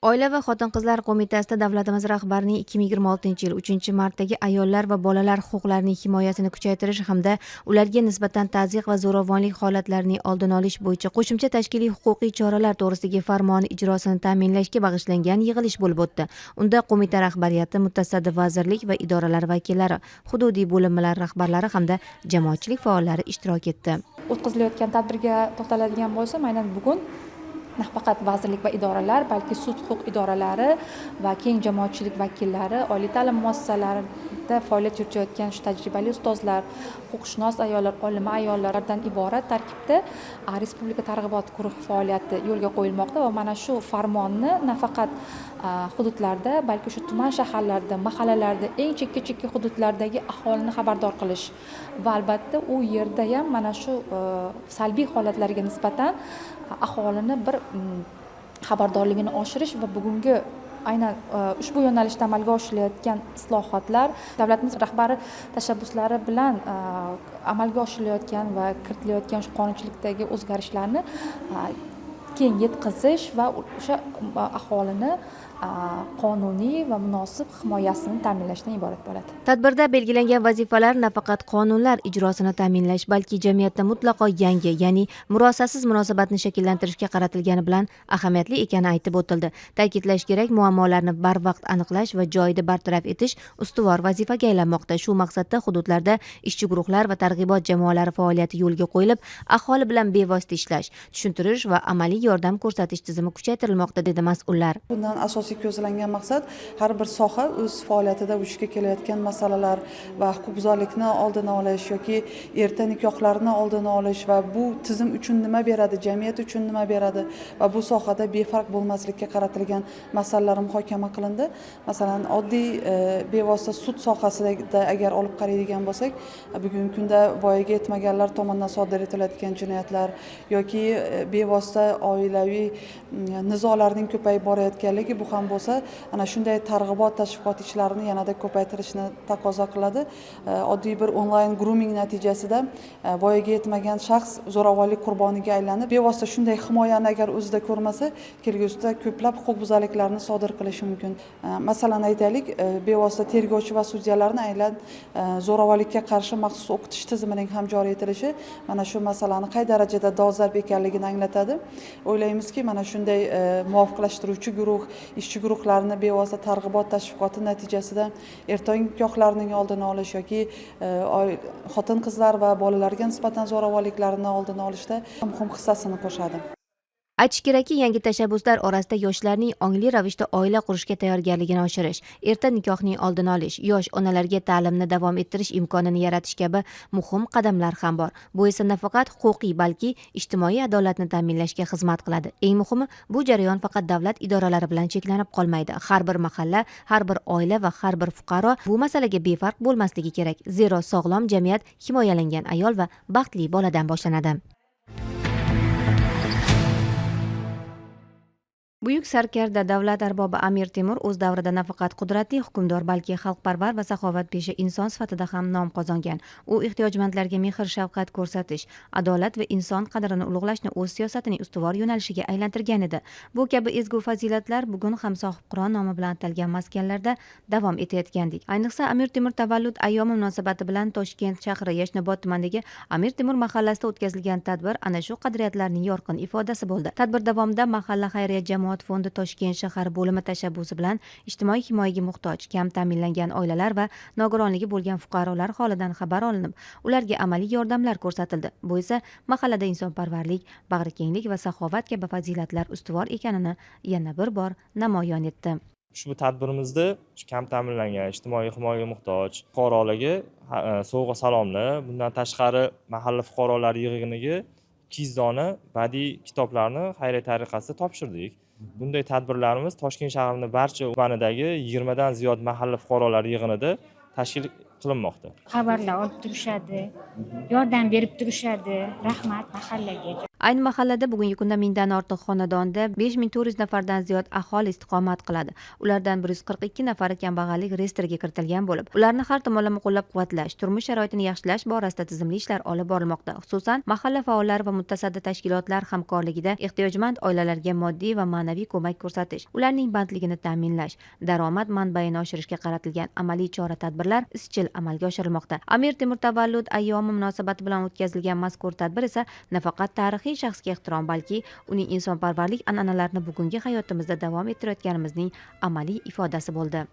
Oila va xotin-qizlar qo'mitasida davlatimiz rahbarining 2026-yil 3-martdagi ayollar va bolalar huquqlarining himoyasini kuchaytirish hamda ularga nisbatan tazyiq va zo'ravonlik holatlarining oldini olish bo'yicha qo'shimcha tashkiliy huquqiy choralar to'g'risidagi farmoni ijrosini ta'minlashga bag'ishlangan yig'ilish bo'lib o'tdi. Unda qo'mita rahbariyati, mutasaddi vazirlik va idoralar vakillari, hududiy bo'linmalar rahbarlari hamda jamoatchilik faollari ishtirok etdi. O'tkazilayotgan tadbirga to'xtaladigan bo'lsam, aynan bugun nafaqat vazirlik va idoralar, balki sud huquq idoralari va keng jamoatchilik vakillari, oliy ta'lim muassasalarida faoliyat yuritayotgan tajribali ustozlar, huquqshunos ayollar, olima ayollardan iborat tarkibda respublika targ'ibot guruhi faoliyati yo'lga qo'yilmoqda va mana shu farmonni nafaqat hududlarda, balki shu tuman shaharlarda, mahallalarda, eng chekka hududlardagi aholini xabardor qilish va albatta u yerda ham mana shu salbiy holatlarga nisbatan aholini bir xabardorligini oshirish va bugungi aynan ushbu yo'nalishda amalga oshirilayotgan islohotlar davlatimiz rahbari tashabbuslari bilan amalga oshirilayotgan va kiritilayotgan shu qonunchilikdagi o'zgarishlarni keng yetkazish va o'sha aholini qonuniy va munosib himoyasini ta'minlashdan iborat bo'ladi. Tadbirda belgilangan vazifalar nafaqat qonunlar ijrosini ta'minlash, balki jamiyatda mutlaqo yangi, ya'ni murosasiz munosabatni shakllantirishga qaratilgani bilan ahamiyatli ekani aytib o'tildi. Ta'kidlash kerak, muammolarni barvaqt aniqlash va joyida bartaraf etish ustuvor vazifaga aylanmoqda. Shu maqsadda hududlarda ishchi guruhlar va targ'ibot jamoalari faoliyati yo'lga qo'yilib, aholi bilan bevosita ishlash, tushuntirish va amaliy yordam ko'rsatish tizimi kuchaytirilmoqda, dedi mas'ullar. Bundan asosiy ko'zlangan maqsad har bir soha o'z faoliyatida vujudga kelayotgan masalalar va huquqbuzarlikni oldini olish yoki erta nikohlarni oldini olish va bu tizim uchun nima beradi, jamiyat uchun nima beradi va bu sohada befarq bo'lmaslikka qaratilgan masalalar muhokama qilindi. Masalan, oddiy bevosita sud sohasida agar olib qaraydigan bo'lsak, bugungi kunda voyaga yetmaganlar tomonidan sodir etiladigan jinoyatlar yoki bevosita oilaviy nizolarning ko'payib borayotganligi bu ham bo'lsa, ana shunday targ'ibot tashviqot ishlarini yanada ko'paytirishni taqozo qiladi. Oddiy bir onlayn grooming natijasida voyaga yetmagan shaxs zo'ravonlik qurboniga aylanib, bevosita shunday himoyani agar o'zida ko'rmasa, kelgusida ko'plab huquqbuzarliklarni sodir qilishi mumkin. Masalan, aytaylik, bevosita tergovchi va sudyalarni aylan zo'ravonlikka qarshi maxsus o'qitish tizimining ham joriy etilishi mana shu masalani qay darajada dolzarb ekanligini anglatadi. O'ylaymizki, mana shunday muvofiqlashtiruvchi guruh, ishchi guruhlarni bevosita targ'ibot tashviqoti natijasida ertangi nikohlarning oldini olish yoki xotin-qizlar va bolalarga nisbatan zo'ravonliklarni oldini olishda muhim hissasini qo'shadi. Aytish kerakki, yangi tashabbuslar orasida yoshlarning ongli ravishda oila qurishga tayyorgarligini oshirish, erta nikohning oldini olish, yosh onalarga ta'limni davom ettirish imkonini yaratish kabi muhim qadamlar ham bor. Bu esa nafaqat huquqiy, balki ijtimoiy adolatni ta'minlashga xizmat qiladi. Eng muhimi, bu jarayon faqat davlat idoralari bilan cheklanib qolmaydi. Har bir mahalla, har bir oila va har bir fuqaro bu masalaga befarq bo'lmasligi kerak. Zero sog'lom jamiyat himoyalangan ayol va baxtli boladan boshlanadi. Buyuk sarkarda davlat arbobi Amir Temur o'z davrida nafaqat qudratli hukmdor, balki xalqparvar va saxovatpesha inson sifatida ham nom qozongan. U ehtiyojmandlarga mehr-shafqat ko'rsatish, adolat va inson qadrini ulug'lashni o'z siyosatining ustuvor yo'nalishiga aylantirgan edi. Bu kabi ezgu fazilatlar bugun ham sohibqiron nomi bilan atalgan maskanlarda davom etayotgandek. Ayniqsa Amir Temur tavallud ayyomi munosabati bilan Toshkent shahri Yashnobod tumanidagi Amir Temur mahallasida o'tkazilgan tadbir ana shu qadriyatlarning yorqin ifodasi bo'ldi. Tadbir davomida mahalla xayriya jamoat fondi Toshkent shahar bo'limi tashabbusi bilan ijtimoiy himoyaga muhtoj, kam ta'minlangan oilalar va nogironligi bo'lgan fuqarolar holidan xabar olinib, ularga amaliy yordamlar ko'rsatildi. Bu esa mahallada insonparvarlik, bag'rikenglik va saxovat kabi fazilatlar ustuvor ekanini yana bir bor namoyon etdi. Ushbu tadbirimizda kam ta'minlangan, ijtimoiy himoyaga muhtoj fuqarolarga sovg'a salomni, bundan tashqari mahalla fuqarolar yig'iniga 200 dona badiiy kitoblarni xayriya tariqasida topshirdik. Bunday tadbirlarimiz Toshkent shahrining barcha tumanidagi 20 dan ziyod mahalla fuqarolar yig'inida tashkil qilinmoqda. Xabarlar olib turishadi, yordam berib turishadi. Rahmat mahallaga. Ayni mahallada bugungi kunda mingdan ortiq xonadonda 5400 nafardan ziyod aholi istiqomat qiladi. Ulardan 142 nafari kambag'allik reyestriga kiritilgan bo'lib, ularni har tomonlama qo'llab-quvvatlash, turmush sharoitini yaxshilash borasida tizimli ishlar olib borilmoqda. Xususan, mahalla faollari va mutasaddi tashkilotlar hamkorligida ehtiyojmand oilalarga moddiy va ma'naviy ko'mak ko'rsatish, ularning bandligini ta'minlash, daromad manbaini oshirishga qaratilgan amaliy chora-tadbirlar izchil amalga oshirilmoqda. Amir Temur tavallud ayyomi munosabati bilan o'tkazilgan mazkur tadbir esa nafaqat tarixiy shaxsga ehtirom, balki uning insonparvarlik an'analarini bugungi hayotimizda davom ettirayotganimizning amaliy ifodasi bo'ldi.